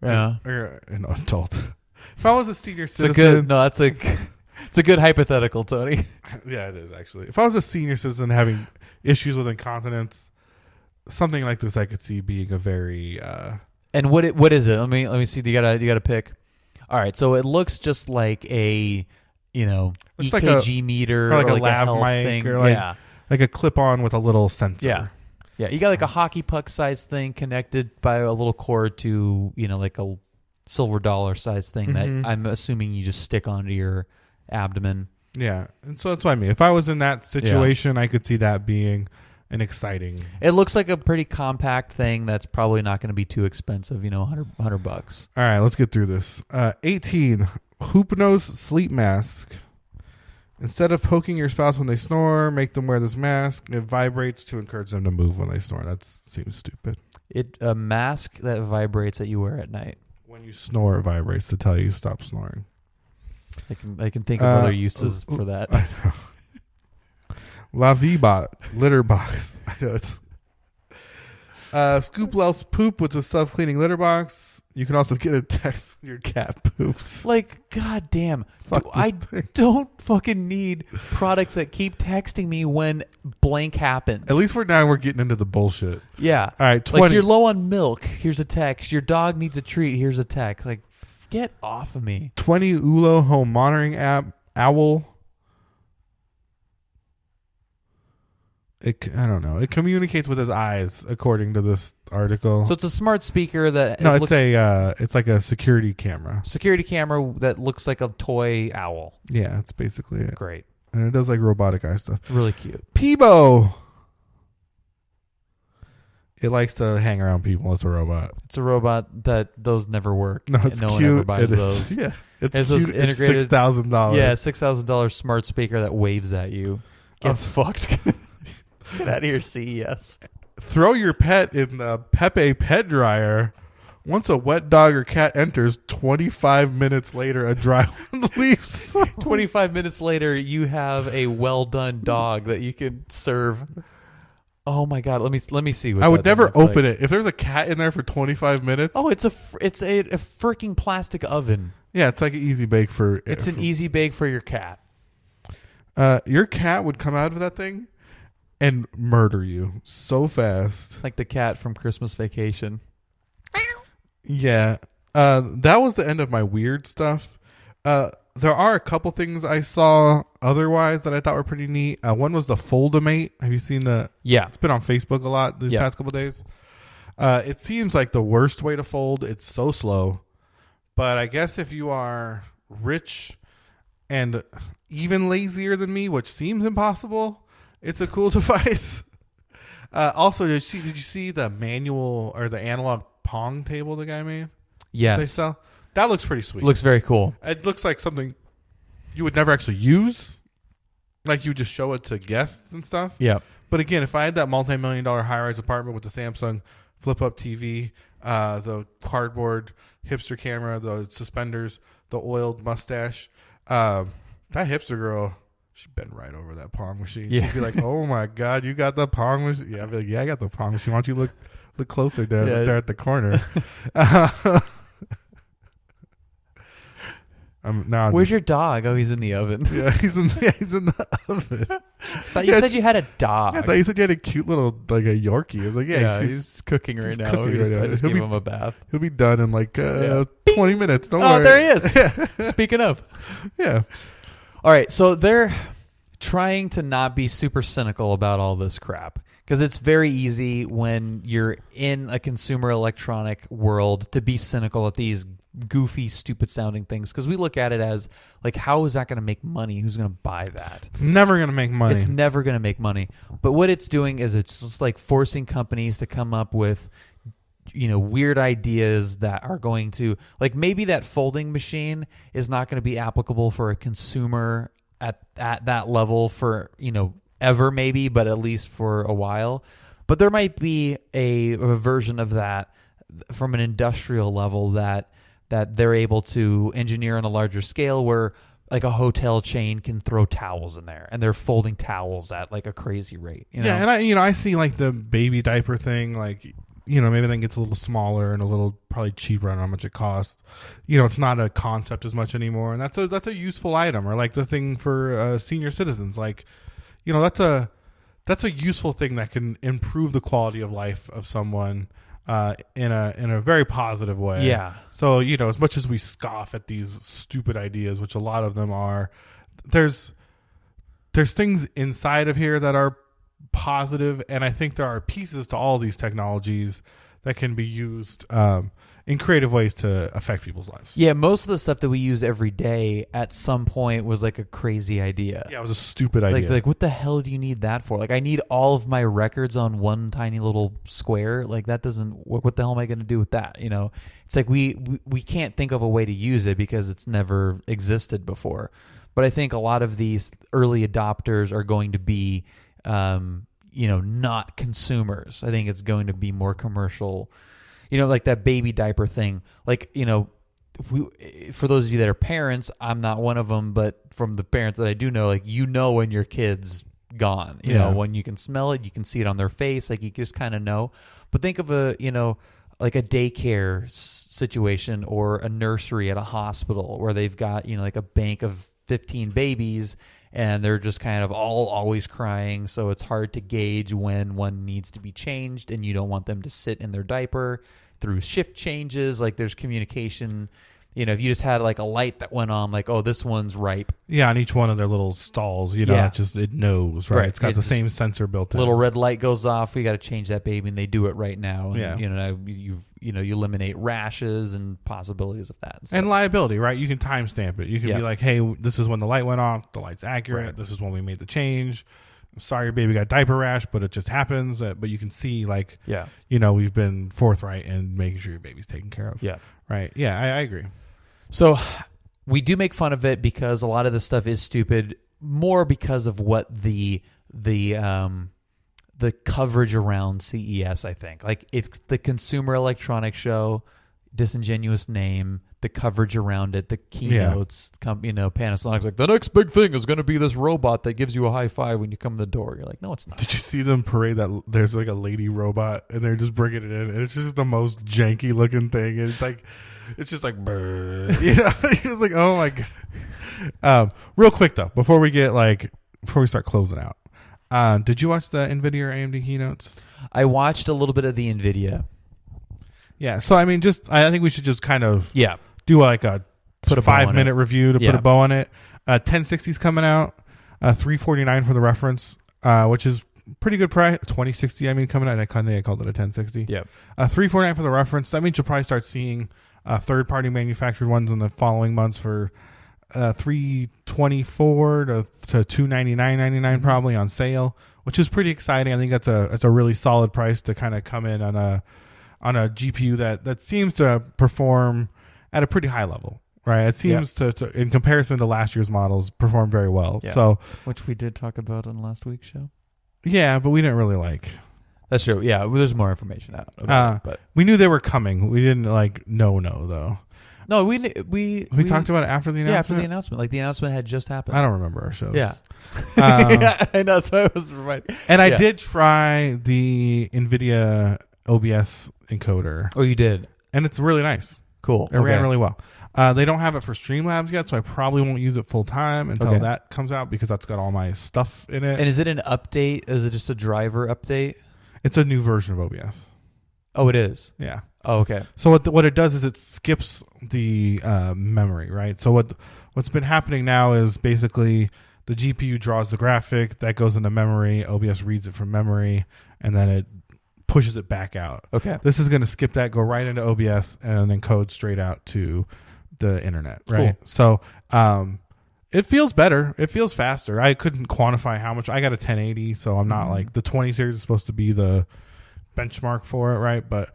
or an adult, if I was a senior citizen, it's a good hypothetical, Tony. Yeah, it is actually. If I was a senior citizen having issues with incontinence, something like this I could see being a very. And what is it? Let me see. You gotta pick. All right, so it looks just like a, you know, looks EKG like meter, or like a like lav health mic, thing. or like a clip-on with a little sensor. Yeah. You got like a hockey puck size thing connected by a little cord to, you know, like a silver dollar size thing that I'm assuming you just stick onto your abdomen. Yeah, and so that's what I mean. If I was in that situation, I could see that being an exciting. It looks like a pretty compact thing that's probably not going to be too expensive, you know, $100. All right, let's get through this. 18, Hoop Nose Sleep Mask. Instead of poking your spouse when they snore, make them wear this mask. It vibrates to encourage them to move when they snore. That seems stupid. A mask that vibrates that you wear at night. When you snore, it vibrates to tell you to stop snoring. I can think of other uses for that. I know. La Vibot litter box. I know it's Scoop Less Poop with a self-cleaning litter box. You can also get a text when your cat poops. Like, goddamn. Fuck I this thing. don't fucking need products that keep texting me when blank happens. At least for now, we're getting into the bullshit. Yeah. All right, 20. Like, you're low on milk. Here's a text. Your dog needs a treat. Here's a text. Like, get off of me. 20 ULO home monitoring app. Owl. I don't know. It communicates with his eyes, according to this article. So it's a smart speaker that no, it's like a security camera. security camera that looks like a toy owl. Yeah, that's basically it. Great. And it does like robotic eye stuff. Really cute. Peebo. It likes to hang around people. It's a robot. It's a robot that those never work. No, it's no cute. one ever buys It is. those. Yeah, it's Has those cute. It's integrated- $6,000. Yeah, $6,000 smart speaker that waves at you. Get Oh. fucked. Get out of here, CES. Throw your pet in the Pepe pet dryer. Once a wet dog or cat enters, 25 minutes later, a dry one leaves. 25 minutes later, you have a well-done dog that you can serve. Oh my god, let me see. What I would that thing never looks open like. it. If there's a cat in there for 25 minutes, Oh, it's a freaking plastic oven. yeah, it's like an easy bake for. It's an easy bake for your cat. Your cat would come out of that thing and murder you so fast. Like the cat from Christmas Vacation. Yeah. That was the end of my weird stuff. There are a couple things I saw otherwise that I thought were pretty neat. One was the Foldamate. Have you seen the? Yeah. It's been on Facebook a lot these Yeah. past couple days. It seems like the worst way to fold. It's so slow. But I guess if you are rich and even lazier than me, which seems impossible, it's a cool device. Also, did you see the manual or the analog Pong table the guy made? Yes. They sell? That looks pretty sweet. Looks very cool. It looks like something you would never actually use. Like you would just show it to guests and stuff. Yeah. But again, if I had that multi-million-dollar high-rise apartment with the Samsung flip-up TV, the cardboard hipster camera, the suspenders, the oiled mustache, that hipster girl, she'd bend right over that Pong machine. Yeah. She'd be like, "Oh my God, you got the Pong machine?" Yeah, I'd be like, "Yeah, I got the Pong machine. Why don't you look closer down there at the corner?" Where's your dog? Oh, he's in the oven. Yeah, he's in the oven. Thought you said you had a dog. I thought you said you had a cute little like a Yorkie. I was like, yeah, he's cooking right he's now. cooking right now. I just He'll gave be- him a bath. he'll be done in like 20 minutes. Don't Oh, worry. there he is. Yeah. Speaking of. Yeah. All right, so they're trying to not be super cynical about all this crap because it's very easy when you're in a consumer electronic world to be cynical at these goofy, stupid sounding things because we look at it as like, how is that going to make money? Who's going to buy that? It's never going to make money. It's never going to make money. But what it's doing is it's just like forcing companies to come up with, weird ideas that are going to, like, maybe that folding machine is not going to be applicable for a consumer at that level for, ever maybe, but at least for a while. But there might be a version of that from an industrial level that they're able to engineer on a larger scale where like a hotel chain can throw towels in there and they're folding towels at like a crazy rate. Yeah, and I see like the baby diaper thing, like, maybe then gets a little smaller and a little probably cheaper. I don't know how much it costs. It's not a concept as much anymore, and that's a useful item. Or like the thing for senior citizens, like, that's a useful thing that can improve the quality of life of someone in a very positive way. Yeah. So as much as we scoff at these stupid ideas, which a lot of them are, there's things inside of here that are positive, and I think there are pieces to all these technologies that can be used in creative ways to affect people's lives. Yeah, most of the stuff that we use every day at some point was like a crazy idea. Yeah, it was a stupid idea. Like what the hell do you need that for? Like, I need all of my records on one tiny little square. Like, that doesn't. What the hell am I going to do with that? It's like we can't think of a way to use it because it's never existed before. But I think a lot of these early adopters are going to be, not consumers. I think it's going to be more commercial. Like that baby diaper thing. Like, for those of you that are parents, I'm not one of them, but from the parents that I do know, like, when your kid's gone, you know, when you can smell it, you can see it on their face, like you just kind of know. But think of a like a daycare situation or a nursery at a hospital where they've got, like a bank of 15 babies and they're just kind of always crying. So it's hard to gauge when one needs to be changed, and you don't want them to sit in their diaper through shift changes. Like there's communication. If you just had like a light that went on, like, oh, this one's ripe. Yeah, on each one of their little stalls, it knows, right? It's got the same sensor built in. Little red light goes off. We got to change that baby, and they do it right now. And, Yeah. you eliminate rashes and possibilities of that. And liability, right? You can timestamp it. You can Yeah. be like, hey, this is when the light went off. The light's accurate. Right. This is when we made the change. Sorry, your baby got diaper rash, but it just happens. But you can see, like, Yeah. We've been forthright in making sure your baby's taken care of. Yeah. Right. Yeah, I agree. So we do make fun of it because a lot of this stuff is stupid, more because of what the coverage around CES, I think. Like, it's the Consumer Electronics Show, disingenuous name, the coverage around it, the keynotes, Panasonic's like, the next big thing is going to be this robot that gives you a high five when you come in the door. You're like, no, it's not. Did you see them parade that there's like a lady robot and they're just bringing it in, and it's just the most janky looking thing, and it's just like brr, It's like, oh my god. Real quick though, before we start closing out, did you watch the NVIDIA or AMD keynotes? I watched a little bit of the NVIDIA. Yeah, so I mean, I think we should just kind of do like a Put a bow on 5-minute it. review to put a bow on it. 1060's coming out, $349 for the reference, which is pretty good price. 2060, I mean, coming out. I called it a 1060. Yep. $349 for the reference. That means you'll probably start seeing third-party manufactured ones in the following months for $324 to $299.99 probably on sale, which is pretty exciting. I think that's a really solid price to kind of come in on a GPU that seems to perform at a pretty high level, right? It seems to, in comparison to last year's models, perform very well. Yeah. So, which we did talk about on last week's show. Yeah, but we didn't really like. That's true. Yeah, well, there's more information out about it, but we knew they were coming. We didn't no though. No, we talked about it after the announcement. Yeah, after the announcement. Like the announcement had just happened. I don't remember our shows. Yeah. Yeah, I know. So I was right. And I did try the NVIDIA OBS encoder. Oh, you did? And it's really nice. Cool. It ran really well. They don't have it for Streamlabs yet, so I probably won't use it full time until that comes out, because that's got all my stuff in it. And is it an update? Is it just a driver update? It's a new version of OBS. Oh, it is? Yeah. Oh, okay. So what it does is it skips the memory, right? So what's been happening now is basically the GPU draws the graphic, that goes into memory, OBS reads it from memory, and then it pushes it back out. Okay. This is going to skip that, go right into OBS, and then code straight out to the internet, right? Cool. So it feels better. It feels faster. I couldn't quantify how much. I got a 1080, so I'm not like the 20 series is supposed to be the benchmark for it, right? But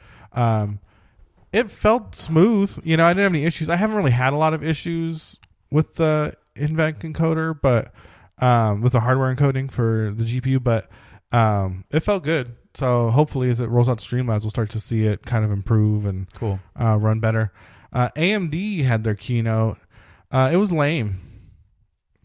it felt smooth. I didn't have any issues. I haven't really had a lot of issues with the NVENC encoder, but with the hardware encoding for the GPU, but it felt good. So hopefully as it rolls out to Streamlabs, we'll start to see it kind of improve and run better. AMD had their keynote. It was lame.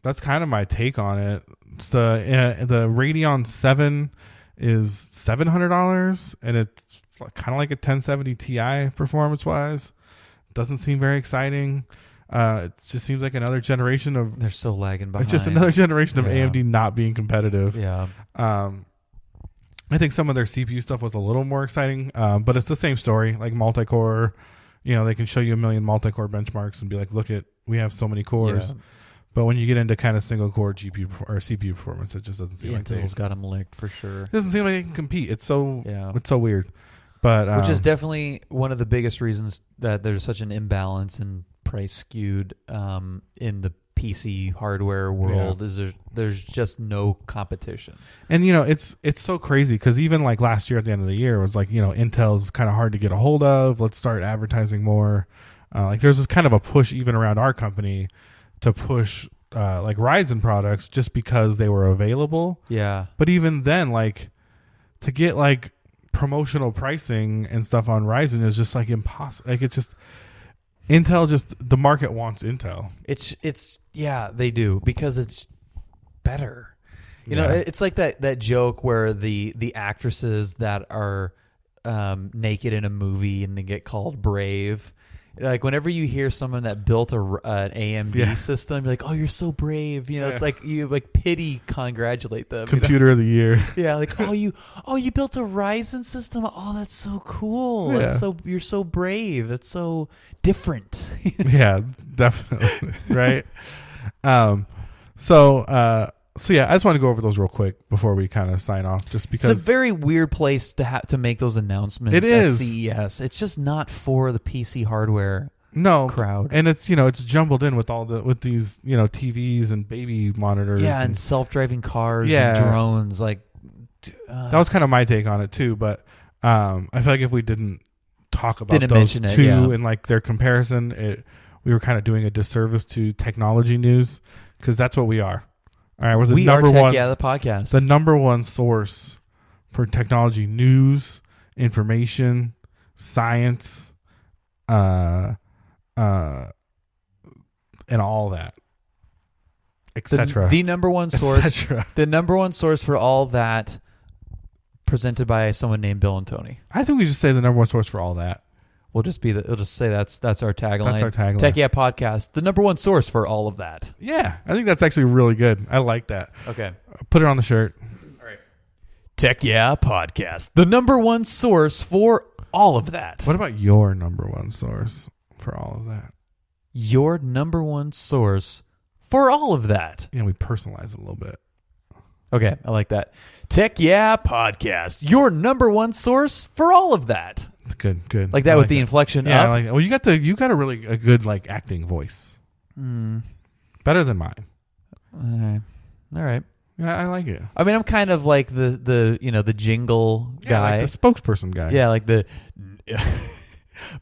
That's kind of my take on it. It's the Radeon 7 is $700, and it's kind of like a 1070 Ti performance-wise. Doesn't seem very exciting. It just seems like another generation of... They're so lagging behind. It's just another generation of AMD not being competitive. Yeah. I think some of their CPU stuff was a little more exciting, but it's the same story. Like multi-core, they can show you a million multi-core benchmarks and be like, look we have so many cores. Yeah. But when you get into kind of single-core GPU or CPU performance, it just doesn't seem like Intel's got them licked for sure. It doesn't seem like they can compete. It's so weird. But which is definitely one of the biggest reasons that there's such an imbalance in price skewed in the PC hardware world. Is there's just no competition. And it's so crazy because even like last year at the end of the year it was like Intel's kind of hard to get a hold of. Let's start advertising more. Like there's this kind of a push even around our company to push like Ryzen products just because they were available. Yeah. But even then, like to get like promotional pricing and stuff on Ryzen is just like impossible. Like it's just Intel, the market wants Intel. It's they do because it's better. It's like that joke where the actresses that are naked in a movie and they get called brave. Like whenever you hear someone that built an AMD system, you're like, "Oh, you're so brave." You know, it's like you like pity, congratulate them. Computer of the year. Yeah, like you built a Ryzen system. Oh, that's so cool. Yeah. That's you're so brave. That's so different. Yeah, definitely. Right. So yeah, I just want to go over those real quick before we kind of sign off, just because it's a very weird place to have to make those announcements. It is CES. It's just not for the PC hardware crowd, and it's it's jumbled in with these TVs and baby monitors. Yeah, and self-driving cars and drones. Like that was kind of my take on it too. But I feel like if we didn't talk about those two and like their comparison, we were kind of doing a disservice to technology news, because that's what we are. All right, we're the the podcast. The number one source for technology news, information, science, and all that, etc. The number one source. The number one source for all that, presented by someone named Bill and Tony. I think we just say the number one source for all that. We'll just say that's our tagline. That's our tagline. Tech Yeah Podcast, the number one source for all of that. Yeah, I think that's actually really good. I like that. Okay. Put it on the shirt. All right. Tech Yeah Podcast, the number one source for all of that. What about your number one source for all of that? Your number one source for all of that. Yeah, we personalize it a little bit. Okay, I like that. Tech Yeah Podcast, your number one source for all of that. Good. Like that with the inflection up. I like that. Well, you got a good like acting voice. Better than mine. All right. Yeah, I like it. I mean, I'm kind of like the jingle guy, like the spokesperson guy. Yeah, like the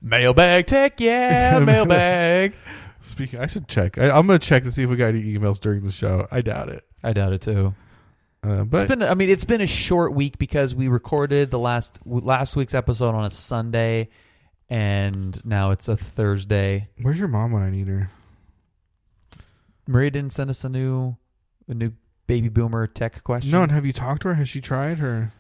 mailbag tech. Yeah, mailbag. Speaking, I should check. I'm gonna check to see if we got any emails during the show. I doubt it. I doubt it too. But it's been a short week because we recorded the last week's episode on a Sunday, and now it's a Thursday. Where's your mom when I need her? Maria didn't send us a new baby boomer tech question. No, and have you talked to her? Has she tried her?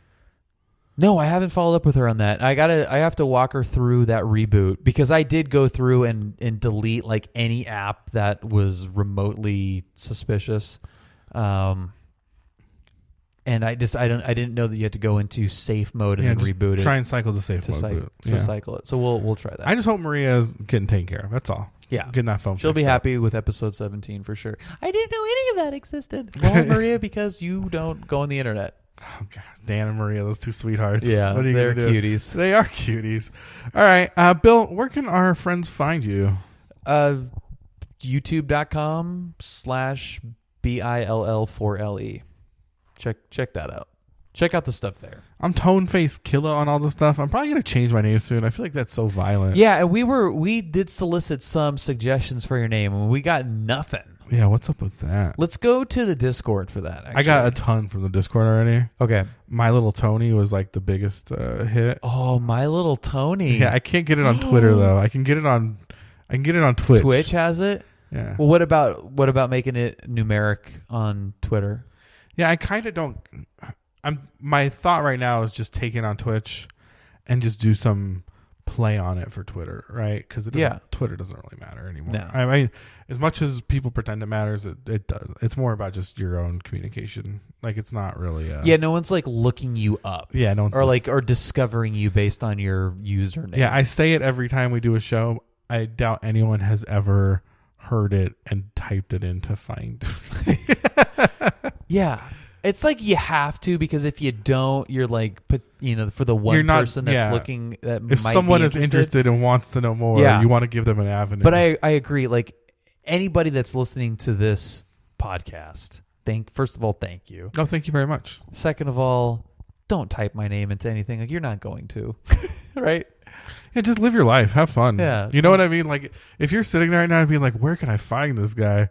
No, I haven't followed up with her on that. I have to walk her through that reboot, because I did go through and delete like any app that was remotely suspicious. And I didn't know that you had to go into safe mode and then reboot it. Try and cycle the safe mode. Cycle it. So we'll try that. I just hope Maria's getting taken care of. That's all. Yeah, getting that phone. She'll be happy with episode 17 for sure. I didn't know any of that existed. Well, Maria, because you don't go on the internet. Oh God, Dan and Maria, those two sweethearts. Yeah, what are you they're gonna do? cuties. They are cuties. All right, Bill, where can our friends find you? YouTube.com/BILL4LE. Check that out. Check out the stuff there. I'm Tone Face Killa on all the stuff. I'm probably gonna change my name soon. I feel like that's so violent. Yeah, and we did solicit some suggestions for your name, and we got nothing. Yeah, what's up with that? Let's go to the Discord for that. Actually. I got a ton from the Discord already. Okay. My Little Tony was like the biggest hit. Oh, My Little Tony. Yeah, I can't get it on Twitter though. I can get it on Twitch. Twitch has it? Yeah. Well, what about making it numeric on Twitter? Yeah, I kind of don't. My thought right now is just take it on Twitch and just do some play on it for Twitter, right? Because Twitter doesn't really matter anymore. No. I mean, as much as people pretend it matters, it does. It's more about just your own communication. Like, it's not really. No one's like looking you up. Yeah, no one's or discovering you based on your username. Yeah, I say it every time we do a show. I doubt anyone has ever heard it and typed it in to find. Yeah. It's like you have to, because if you don't, you're like, for the one person that's looking, that if might someone be is interested and wants to know more, you want to give them an avenue. But I agree. Like, anybody that's listening to this podcast, first of all, thank you. Oh, thank you very much. Second of all, don't type my name into anything. Like, you're not going to, right? Yeah, just live your life, have fun. Yeah, you know what I mean. Like, if you're sitting there right now and being like, "Where can I find this guy?"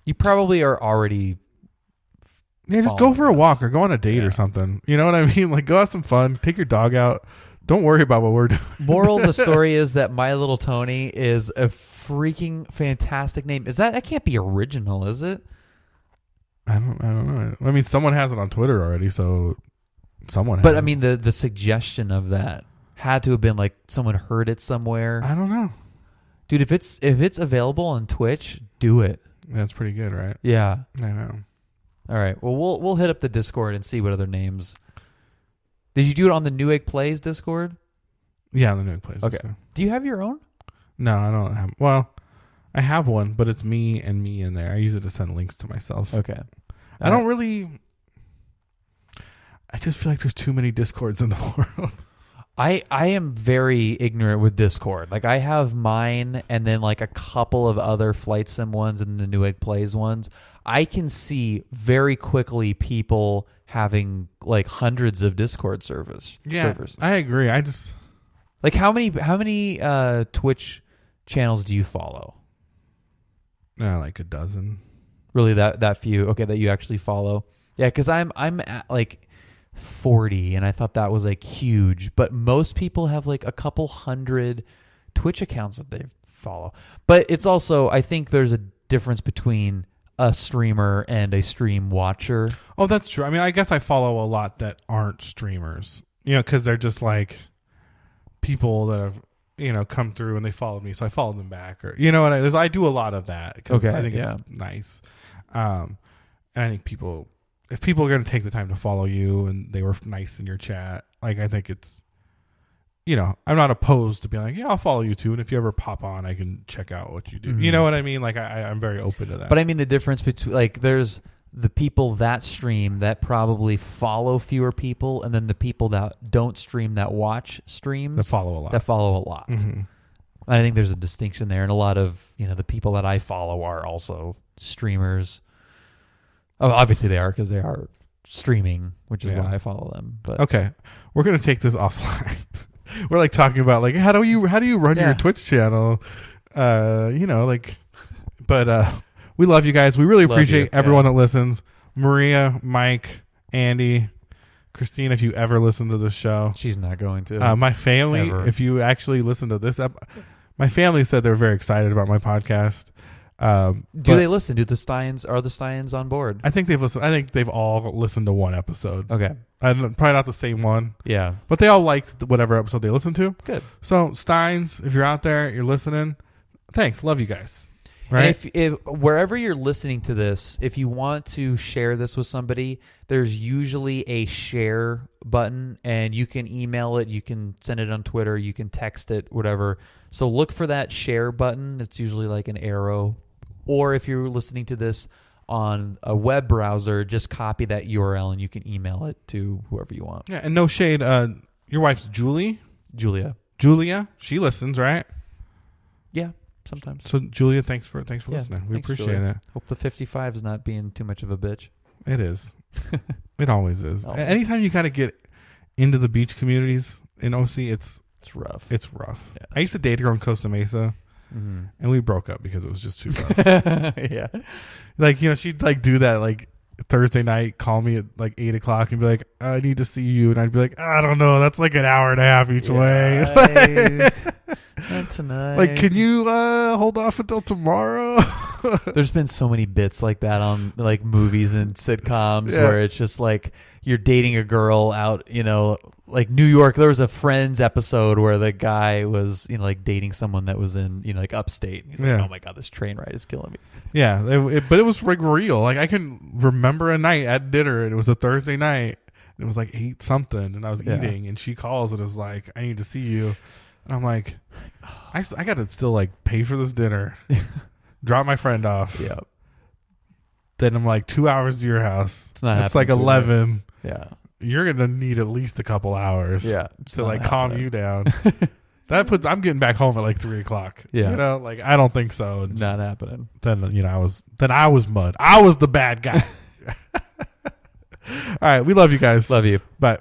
You probably are already. Yeah, just go for a walk or go on a date or something. You know what I mean? Like, go have some fun. Take your dog out. Don't worry about what we're doing. Moral of the story is that My Little Tony is a freaking fantastic name. That can't be original, is it? I don't know. I mean, someone has it on Twitter already, so Someone But had I mean, the suggestion of that had to have been like someone heard it somewhere. I don't know. Dude, if it's available on Twitch, do it. That's pretty good, right? Yeah. I know. All right. Well, we'll hit up the Discord and see what other names. Did you do it on the Newegg Plays Discord? Yeah, the new place. Okay. Do you have your own? No, I don't have. Well, I have one, but it's me and me in there. I use it to send links to myself. Okay. I don't really. I just feel like there's too many Discords in the world. I am very ignorant with Discord. Like I have mine and then like a couple of other Flight Sim ones and the Newegg Plays ones. I can see very quickly people having like hundreds of Discord servers. I agree. I just like how many Twitch channels do you follow? like a dozen. Really that few? Okay, that you actually follow. Yeah, because I'm at like 40 and I thought that was like huge, but most people have like a couple hundred Twitch accounts that they follow. But it's also, I think there's a difference between a streamer and a stream watcher. Oh, that's true. I mean, I guess I follow a lot that aren't streamers, because they're just like people that have, come through and they followed me. So I followed them back, or, I do a lot of that because I think it's nice. And I think if people are going to take the time to follow you and they were nice in your chat, like I think it's, I'm not opposed to being like, yeah, I'll follow you too. And if you ever pop on, I can check out what you do. Mm-hmm. You know what I mean? Like I'm very open to that. But I mean the difference between like there's the people that stream that probably follow fewer people, and then the people that don't stream that watch streams that follow a lot. Mm-hmm. I think there's a distinction there, and a lot of the people that I follow are also streamers. Oh, obviously they are because they are streaming, which is why I follow them. But okay, we're gonna take this offline. We're like talking about like how do you run your Twitch channel, but we love you guys. We really appreciate everyone that listens. Maria, Mike, Andy, Christine. If you ever listen to this show, she's not going to. My family, if you actually listen to this, my family said they're very excited about my podcast. Do they listen? Are the Steins on board? I think they've listened. I think they've all listened to one episode. Okay. Probably not the same one. Yeah. But they all liked whatever episode they listened to. Good. So Steins, if you're out there, you're listening, thanks. Love you guys. Right. And if wherever you're listening to this, if you want to share this with somebody, there's usually a share button, and you can email it, you can send it on Twitter, you can text it, whatever. So look for that share button. It's usually like an arrow. Or if you're listening to this on a web browser, just copy that URL and you can email it to whoever you want. Yeah, and no shade. Your wife's Julia. She listens, right? Yeah, sometimes. So Julia, thanks for listening. We appreciate it. Hope the 55 is not being too much of a bitch. It is. It always is. Anytime you kind of get into the beach communities in OC, it's rough. It's rough. Yeah. I used to date a girl in Costa Mesa. Mm-hmm. And we broke up because it was just too rough. Yeah. Like, she'd like do that like Thursday night, call me at like 8:00 and be like, I need to see you. And I'd be like, I don't know. That's like an hour and a half each way. Not tonight. Like, can you hold off until tomorrow? There's been so many bits like that on like movies and sitcoms where it's just like you're dating a girl out, like New York. There was a Friends episode where the guy was, like dating someone that was in, like upstate. He's like, oh my God, this train ride is killing me. Yeah. But it was like real. Like I can remember a night at dinner, and it was a Thursday night. And it was like 8 something, and I was eating, and she calls and is like, I need to see you. And I'm like, I got to still like pay for this dinner. Drop my friend off. Yeah. Then I'm like 2 hours to your house. It's not. It's like 11. Yeah. You're gonna need at least a couple hours. Yeah. To like calm you down. I'm getting back home at like 3:00. Yeah. Like I don't think so. Not happening. Then I was mud. I was the bad guy. All right. We love you guys. Love you. Bye.